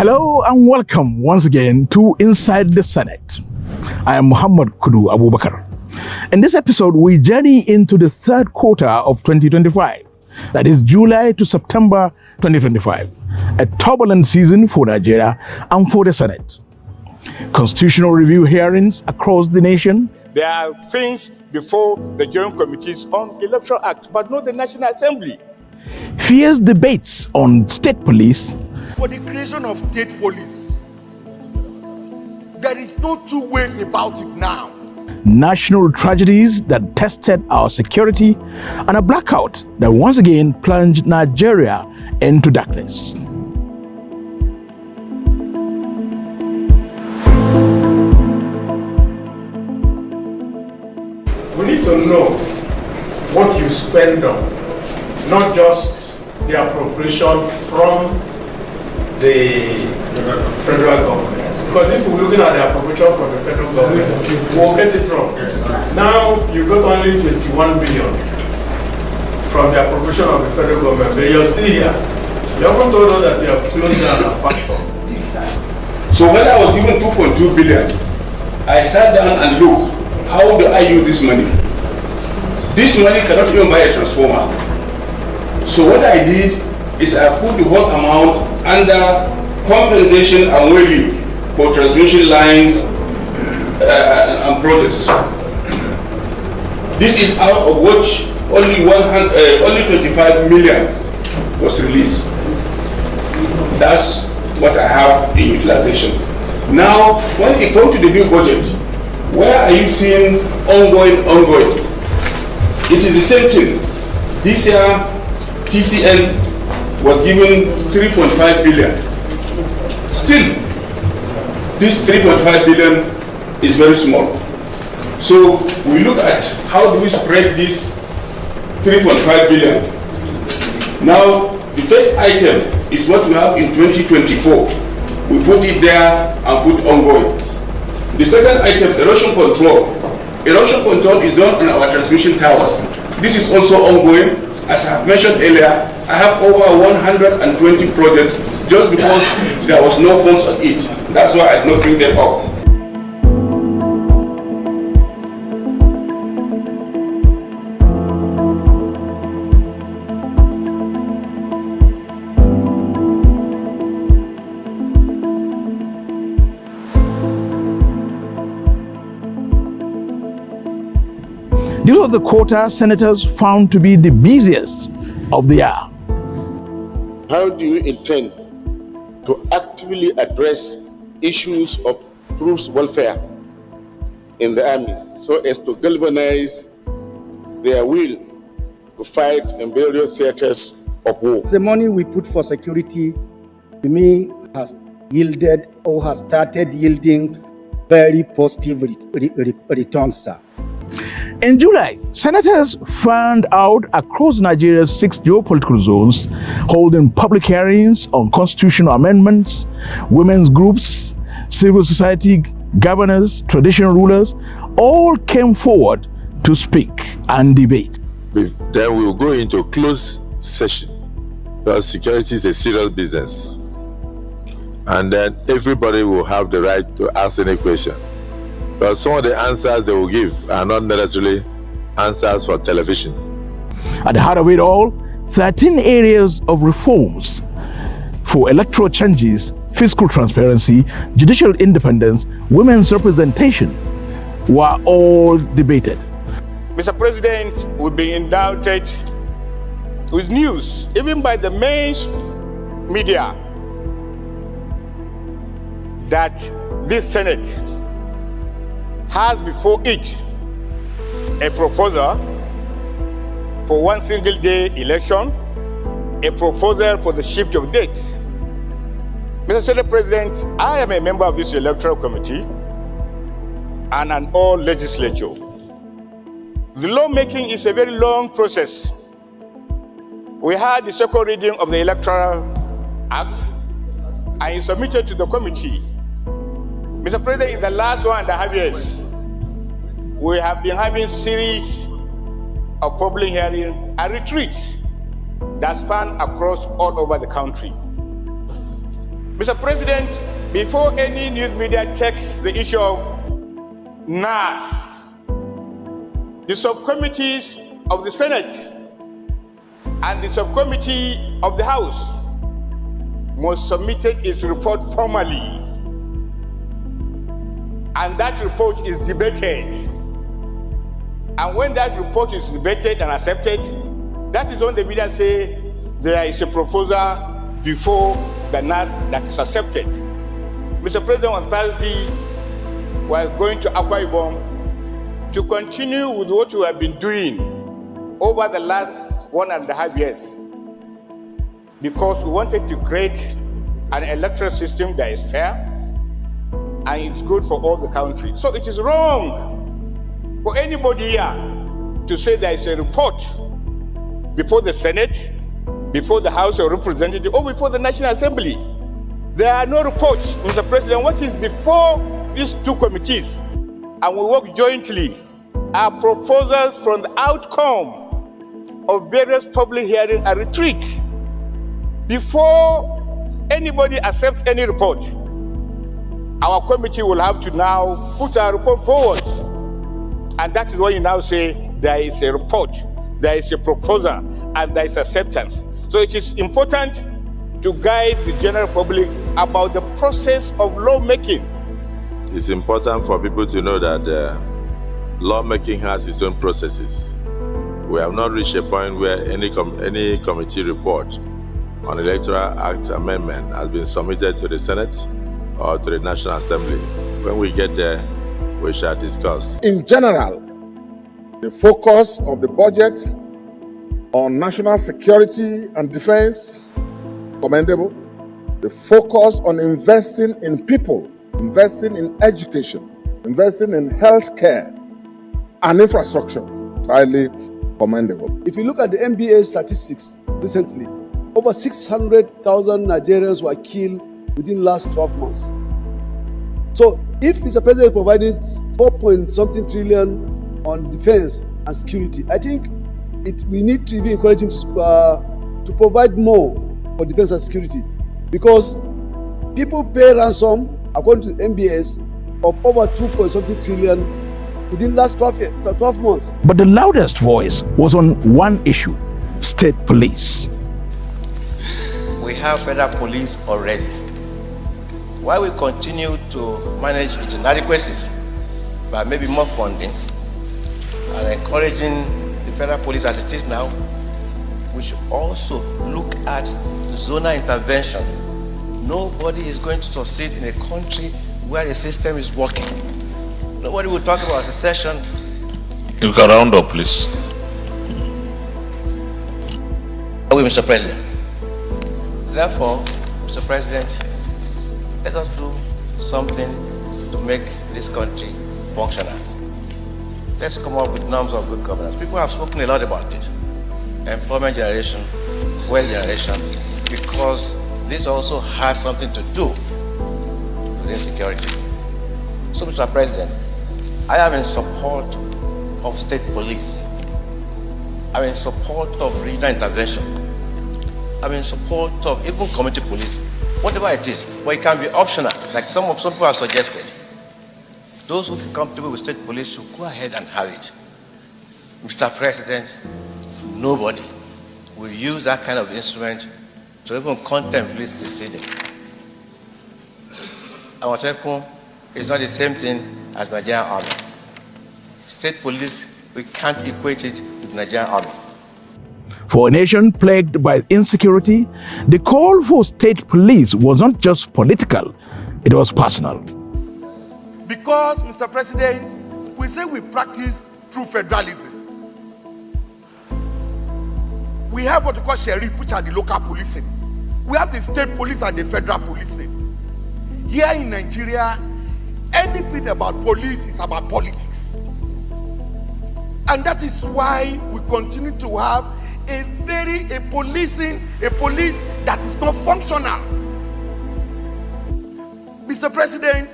Hello and welcome once again to Inside the Senate. I am Muhammad Kudu Abubakar. In this episode, we journey into the third quarter of 2025, that is July to September 2025, a turbulent season for Nigeria and for the Senate. Constitutional review hearings across the nation. There are things before the Joint Committees on Electoral Act, but not the National Assembly. Fierce debates on state police. For the creation of state police, there is no two ways about it now. National tragedies that tested our security, and a blackout that once again plunged Nigeria into darkness. We need to know what you spend on, not just the appropriation from the federal government. Because if we're looking at the appropriation from the federal government, we'll get it wrong. Now you got only 21 billion from the appropriation of the federal government, but you're still here. You haven't told us that you have closed down a platform. So when I was given 2.2 billion, I sat down and looked, how do I use this money? This money cannot even buy a transformer. So what I did is I put the whole amount under compensation and wailing for transmission lines and projects. This is out of which only 25 million was released. That's what I have in utilization. Now, when it comes to the new budget, where are you seeing ongoing? It is the same thing. This year, TCN was given 3.5 billion. Still, this 3.5 billion is very small. So we look at how do we spread this 3.5 billion. Now, the first item is what we have in 2024. We put it there and put ongoing. The second item, erosion control. Erosion control is done on our transmission towers. This is also ongoing. As I have mentioned earlier, I have over 120 projects just because there was no funds on it. That's why I did not bring them up. This was the quarter senators found to be the busiest of the year. How do you intend to actively address issues of troops' welfare in the army so as to galvanize their will to fight in various theaters of war? The money we put for security, to me, has yielded or has started yielding very positive returns, sir. In July, senators found out across Nigeria's 6 geopolitical zones, holding public hearings on constitutional amendments. Women's groups, civil society, governors, traditional rulers, all came forward to speak and debate. Then we will go into closed session, because security is a serious business. And then everybody will have the right to ask any question. But some of the answers they will give are not necessarily answers for television. At the heart of it all, 13 areas of reforms for electoral changes, fiscal transparency, judicial independence, women's representation were all debated. Mr. President, we've been indicted with news, even by the main media, that this Senate has before it a proposal for one single day election, a proposal for the shift of dates. Mr. Senate President, I am a member of this electoral committee and an all legislature. The lawmaking is a very long process. We had the second reading of the Electoral Act and it's submitted to the committee. Mr. President, in the last 1.5 years, we have been having series of public hearings and retreats that span across all over the country. Mr. President, before any news media takes the issue of NAS, the subcommittees of the Senate and the subcommittee of the House must submit its report formally. And that report is debated. And when that report is debated and accepted, that is when the media say there is a proposal before the NAS that is accepted. Mr. President, on Thursday, we are going to Akwa Ibom to continue with what we have been doing over the last 1.5 years, because we wanted to create an electoral system that is fair and it's good for all the country. So it is wrong for anybody here to say there is a report before the Senate, before the House of Representatives, or before the National Assembly. There are no reports, Mr. President. What is before these two committees, and we work jointly, are proposals from the outcome of various public hearings and retreats. Before anybody accepts any report, our committee will have to now put our report forward. And that is why you now say there is a report, there is a proposal, and there is acceptance. So it is important to guide the general public about the process of lawmaking. It's important for people to know that lawmaking has its own processes. We have not reached a point where any committee report on Electoral Act amendment has been submitted to the Senate or to the National Assembly. When we get there, we shall discuss. In general, the focus of the budget on national security and defense, commendable. The focus on investing in people, investing in education, investing in healthcare and infrastructure, highly commendable. If you look at the NBA statistics recently, over 600,000 Nigerians were killed within the last 12 months. So if Mr. President provided 4-point-something trillion on defense and security, I think we need to even encourage him to provide more for defense and security, because people pay ransom, according to MBS, of over 2-point-something trillion within the last 12 months. But the loudest voice was on one issue: state police. We have federal police already. Why we continue to manage its inadequacies by maybe more funding and encouraging the federal police as it is now, we should also look at zonal intervention. Nobody is going to succeed in a country where the system is working. Nobody will talk about secession. You can round up, please. Mr. President. Therefore, Mr. President, let us do something to make this country functional. Let's come up with norms of good governance. People have spoken a lot about it. Employment generation, wealth generation, because this also has something to do with insecurity. So, Mr. President, I am in support of state police. I'm in support of regional intervention. I'm in support of even community police, whatever it is, but it can be optional, like some people have suggested. Those who feel comfortable with state police should go ahead and have it. Mr. President, nobody will use that kind of instrument to even contemplate seceding. Our Amotekun is not the same thing as Nigerian Army. State police, we can't equate it with Nigerian Army. For a nation plagued by insecurity, the call for state police was not just political, it was personal. Because, Mr. President, we say we practice true federalism. We have what we call sheriff, which are the local policing. We have the state police and the federal policing. Here in Nigeria, anything about police is about politics. And that is why we continue to have a police that is not functional. Mr. President,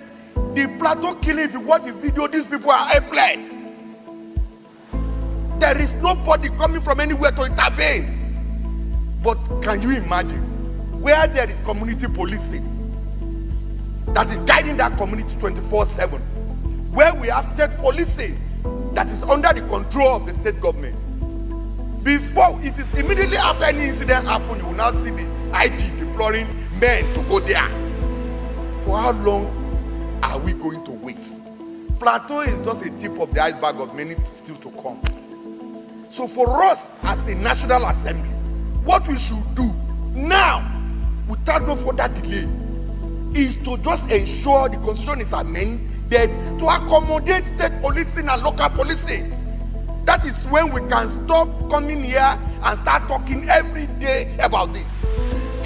the plateau killing, if you watch the video, these people are helpless. There is nobody coming from anywhere to intervene. But can you imagine where there is community policing, that is guiding that community 24/7, where we have state policing that is under the control of the state government. Before, it is immediately after any incident happens, you will now see the IG deploying men to go there. For how long are we going to wait? Plateau is just a tip of the iceberg of many still to come. So for us as a National Assembly, what we should do now, without no further delay, is to just ensure the constitution is amended to accommodate state policing and local policing. That is when we can stop coming here and start talking every day about this.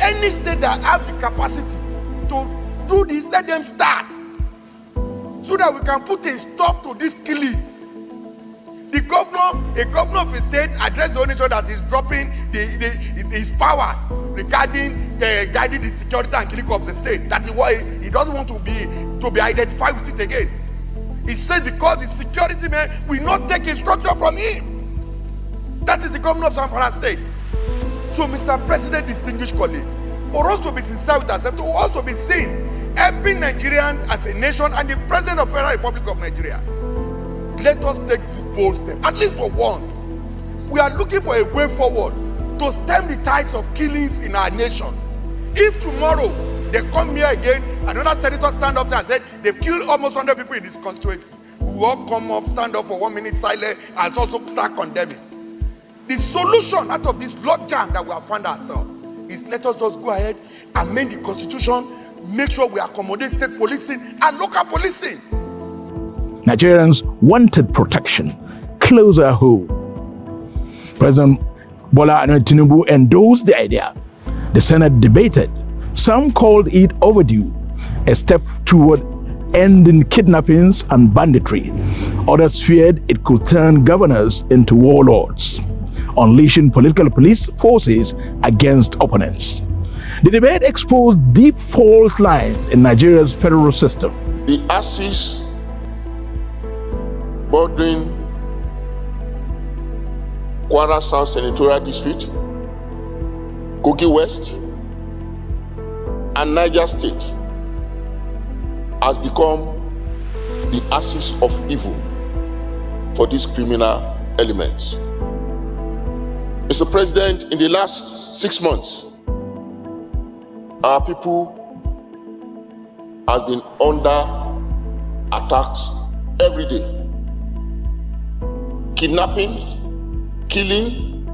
Any state that have the capacity to do this, let them start, so that we can put a stop to this killing. A governor of a state addressed the only show that is dropping his powers regarding guiding the security and killing of the state. That is why he doesn't want to be identified with it again. He said because the security man will not take instruction from him. That is the governor of Zamfara State. So, Mr. President, distinguished colleague, for us to be sincere with ourselves, to us to be seen, every Nigerian as a nation and the President of the Federal Republic of Nigeria, let us take this bold step, at least for once. We are looking for a way forward to stem the tides of killings in our nation. If tomorrow they come here again, another senator stand up and said they've killed almost 100 people in this constituency, we will all come up, stand up for 1 minute silence, and also start condemning. The solution out of this logjam that we have found ourselves is let us just go ahead, amend the constitution, make sure we accommodate state policing and local policing. Nigerians wanted protection closer home. President Bola Ahmed Tinubu endorsed the idea. The Senate debated. Some called it overdue, a step toward ending kidnappings and banditry. Others feared it could turn governors into warlords, unleashing political police forces against opponents. The debate exposed deep fault lines in Nigeria's federal system. The axis bordering Kwara South Senatorial District, Kogi West, and Niger State has become the axis of evil for these criminal elements. Mr. President, in the last 6 months, our people have been under attacks every day. Kidnapping, killing,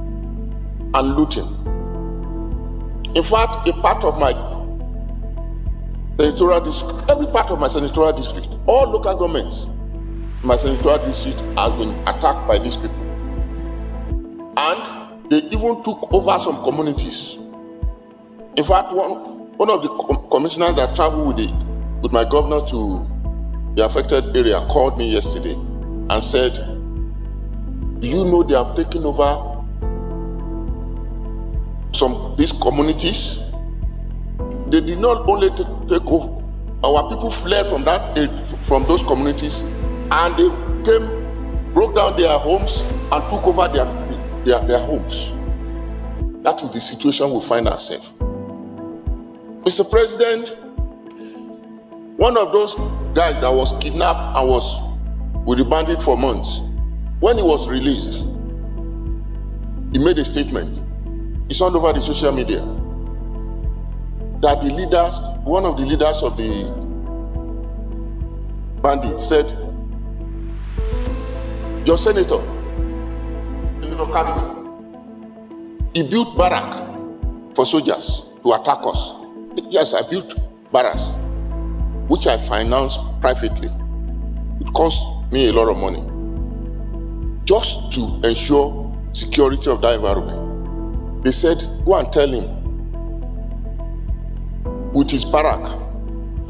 and looting. In fact, a part of my senatorial district, every part of my senatorial district, all local governments in my senatorial district has been attacked by these people. And they even took over some communities. In fact, one of the commissioners that traveled with my governor to the affected area called me yesterday and said, do you know they have taken over these communities? They did not only take over, our people fled from those communities, and they broke down their homes and took over their homes. That is the situation we find ourselves. Mr. President, one of those guys that was kidnapped and was with the bandit for months, when he was released, he made a statement. It's all over the social media that one of the leaders of the bandits said, your senator, he built barrack for soldiers to attack us. Yes, I built barracks, which I financed privately. It cost me a lot of money just to ensure security of that environment. They said, go and tell him with his barrack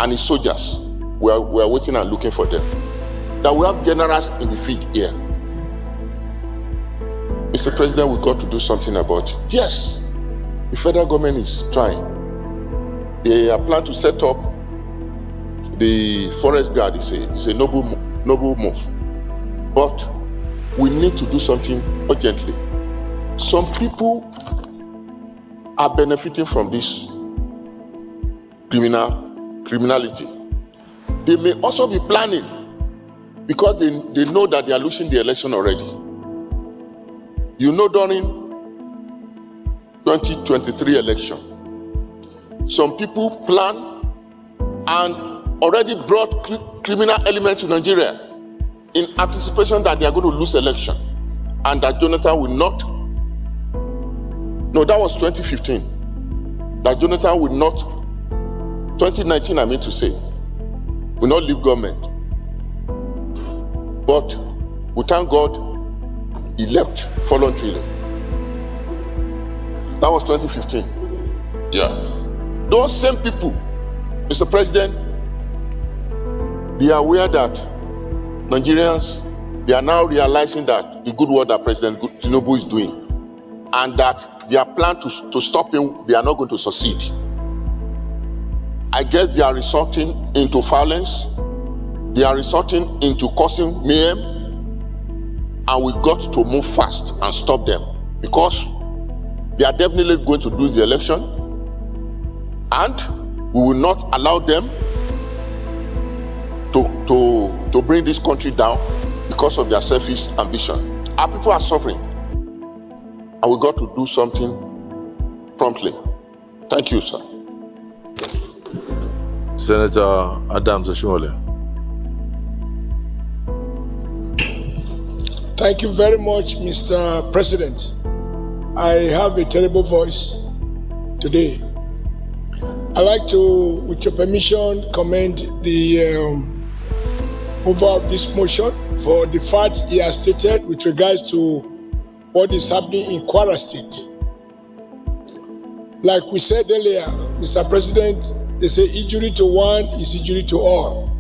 and his soldiers, we are waiting and looking for them, that we have generals in the field here. Mr. President, we've got to do something about it. Yes, the federal government is trying. They are planning to set up the forest guard. It's a noble move. But we need to do something urgently. Some people are benefiting from this criminality. They may also be planning because they know that they are losing the election already. You know, during 2023 election, some people plan and already brought criminal elements to Nigeria in anticipation that they are going to lose election and that Jonathan will not. No, that was 2015. That Jonathan will not, 2019 I mean to say, will not leave government. But we thank God he left voluntarily. That was 2015. Yeah. Those same people, Mr. President, they are aware that Nigerians, they are now realizing that the good work that President Tinubu is doing and that their plan to stop him, they are not going to succeed. I guess they are resorting into violence. They are resorting into causing mayhem. And we got to move fast and stop them because they are definitely going to lose the election. And we will not allow them to bring this country down because of their selfish ambition. Our people are suffering. And we got to do something promptly. Thank you, sir. Senator Adams Ashimole. Thank you very much, Mr. President. I have a terrible voice today. I'd like to, with your permission, commend the mover of this motion for the facts he has stated with regards to what is happening in Kwara State. Like we said earlier, Mr. President, they say injury to one is injury to all.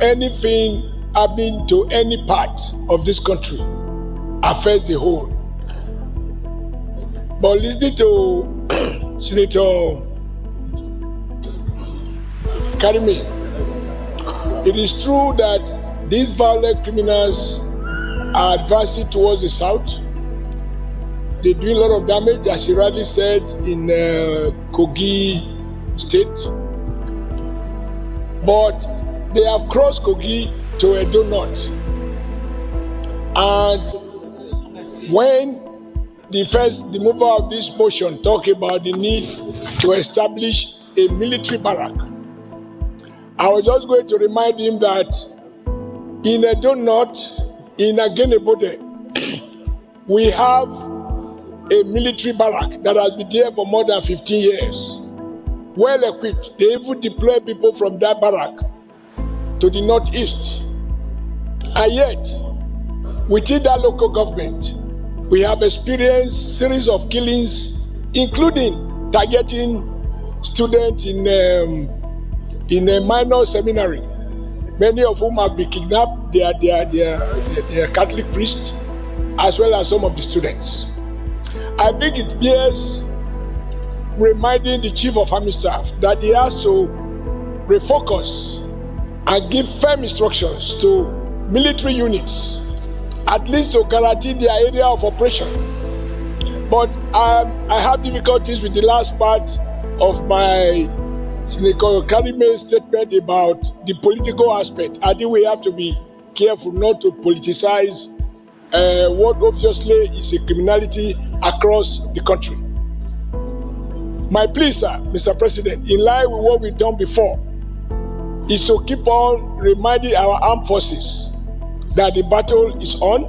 Anything happening to any part of this country affects the whole. But listening to Senator Karimi, it is true that these violent criminals are advancing towards the south. They do a lot of damage, as he rightly said, in Kogi State. But they have crossed Kogi to Edo North. And when the mover of this motion talk about the need to establish a military barrack, I was just going to remind him that in Edo North, in Agenebode, we have a military barrack that has been there for more than 15 years. Well equipped. They even deploy people from that barrack to the northeast. And yet, within that local government, we have experienced series of killings, including targeting students in a minor seminary, many of whom have been kidnapped. They are Catholic priests, as well as some of the students. I think it bears reminding the Chief of Army Staff that he has to refocus and give firm instructions to military units, at least to guarantee their area of operation. But I have difficulties with the last part of my Senator Karime's statement about the political aspect. I think we have to be careful not to politicize what obviously is a criminality across the country. My plea, sir, Mr. President, in line with what we've done before, is to keep on reminding our armed forces that the battle is on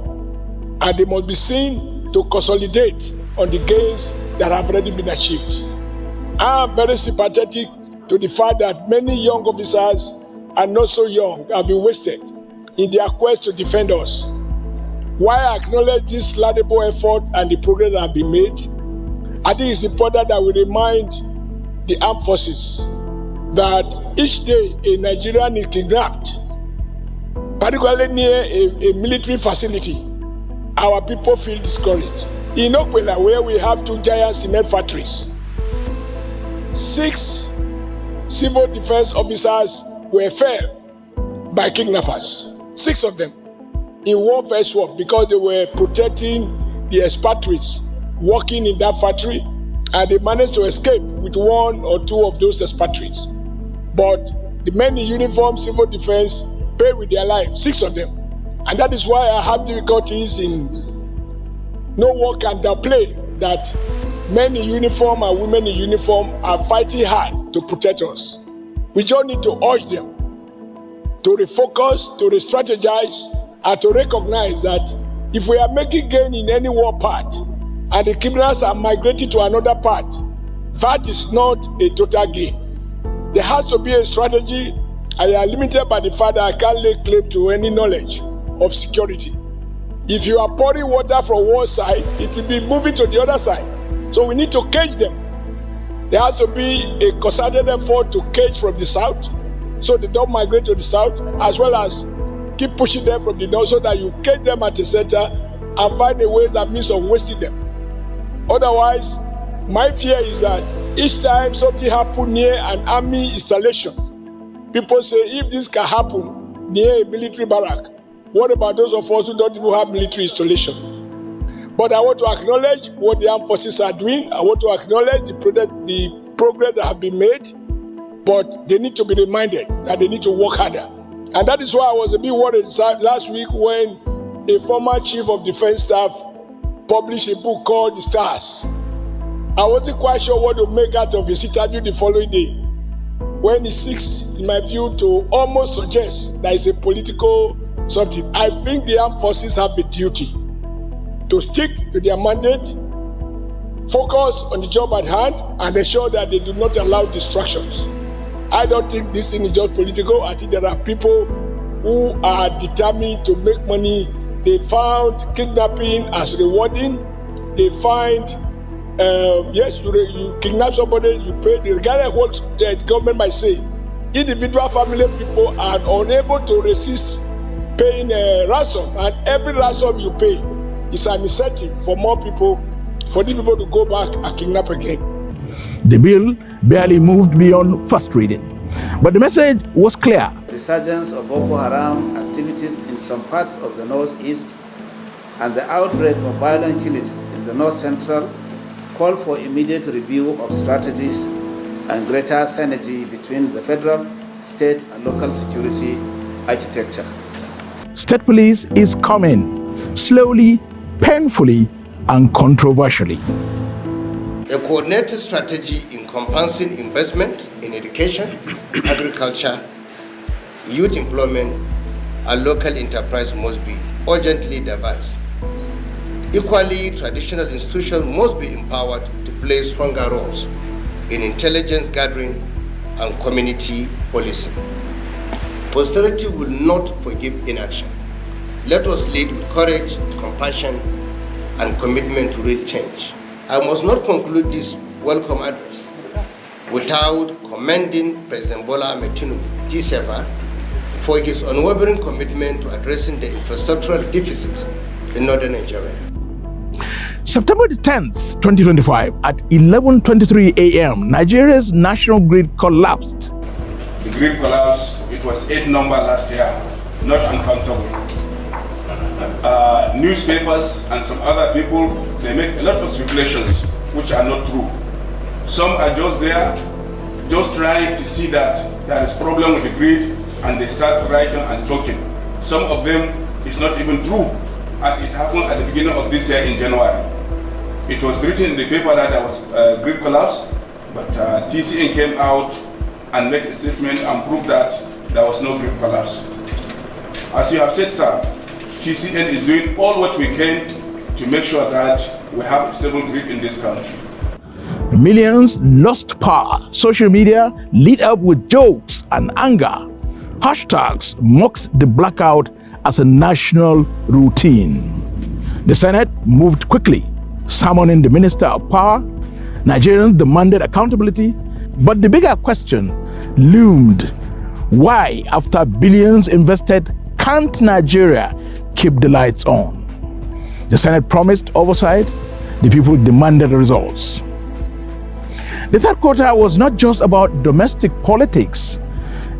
and they must be seen to consolidate on the gains that have already been achieved. I am very sympathetic to the fact that many young officers and not so young have been wasted in their quest to defend us. While I acknowledge this laudable effort and the progress that have been made, I think it's important that we remind the armed forces that each day a Nigerian is kidnapped, particularly near a military facility, our people feel discouraged. In Okwela, where we have 2 giant cement factories, 6 civil defense officers were felled by kidnappers, 6 of them in warfare swap because they were protecting the expatriates working in that factory, and they managed to escape with 1 or 2 of those expatriates. But the men in uniform, civil defense, pay with their life, 6 of them. And that is why I have difficulties in no one can downplay that men in uniform and women in uniform are fighting hard to protect us. We just need to urge them to refocus, to re-strategize, and to recognize that if we are making gain in any war part and the criminals are migrating to another part, that is not a total gain. There has to be a strategy. I am limited by the fact that I can't lay claim to any knowledge of security. If you are pouring water from one side, it will be moving to the other side. So we need to cage them. There has to be a concerted effort to cage from the south, so they don't migrate to the south, as well as keep pushing them from the north so that you cage them at the center and find a way that means of wasting them. Otherwise, my fear is that each time something happens near an army installation, people say, if this can happen near a military barrack, what about those of us who don't even have military installation? But I want to acknowledge what the armed forces are doing. I want to acknowledge the progress that have been made, but they need to be reminded that they need to work harder. And that is why I was a bit worried last week when a former chief of defense staff published a book called The Stars. I wasn't quite sure what to make out of his interview the following day, when he seeks, in my view, to almost suggest that it's a political something. I think the armed forces have a duty to stick to their mandate, focus on the job at hand, and ensure that they do not allow distractions. I don't think this thing is just political. I think there are people who are determined to make money. They found kidnapping as rewarding. They find, yes, you kidnap somebody, you pay, regardless of what the government might say. Individual family people are unable to resist paying a ransom, and every ransom you pay is an incentive for more people, for the people to go back and kidnap again. The bill barely moved beyond first reading, but the message was clear. The resurgence of Boko Haram activities in some parts of the northeast and the outbreak of violent killings in the north central call for immediate review of strategies and greater synergy between the federal, state, and local security architecture. State police is coming, slowly, painfully, and controversially. A coordinated strategy encompassing investment in education, agriculture, youth employment, and local enterprise must be urgently devised. Equally, traditional institutions must be empowered to play stronger roles in intelligence gathering and community policing. Posterity will not forgive inaction. Let us lead with courage, compassion, and commitment to real change. I must not conclude this welcome address without commending President Bola Ahmed Tinubu, G7, for his unwavering commitment to addressing the infrastructural deficit in northern Nigeria. September the 10th, 2025, at 11:23 a.m., Nigeria's national grid collapsed. The grid collapse, it was 8 number last year, not uncountable. Newspapers and some other people, they make a lot of speculations which are not true. Some are just there, just trying to see that there is problem with the grid, and they start writing and talking. Some of them is not even true, as it happened at the beginning of this year in January. It was written in the paper that there was a grid collapse, but TCN came out and made a statement and proved that there was no grid collapse. As you have said, sir, TCN is doing all what we can to make sure that we have a stable grid in this country. Millions lost power. Social media lit up with jokes and anger. Hashtags mocked the blackout as a national routine. The Senate moved quickly, summoning the Minister of Power. Nigerians demanded accountability, but the bigger question loomed. Why, after billions invested, can't Nigeria keep the lights on? The Senate promised oversight. The people demanded results. The third quarter was not just about domestic politics.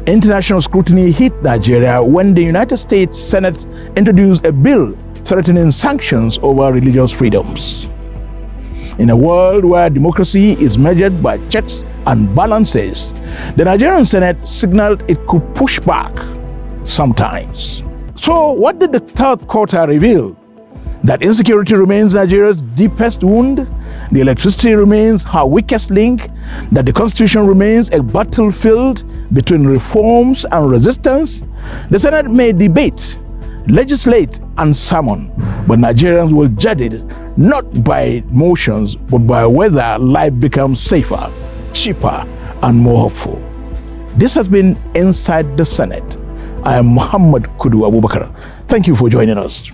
International scrutiny hit Nigeria when the United States Senate introduced a bill threatening sanctions over religious freedoms. In a world where democracy is measured by checks and balances, the Nigerian Senate signaled it could push back sometimes. So what did the third quarter reveal? That insecurity remains Nigeria's deepest wound, the electricity remains her weakest link, that the constitution remains a battlefield between reforms and resistance. The Senate may debate, legislate, and summon, but Nigerians will judge it not by motions, but by whether life becomes safer, cheaper, and more hopeful. This has been Inside the Senate. I am Muhammad Kudu Abubakar. Thank you for joining us.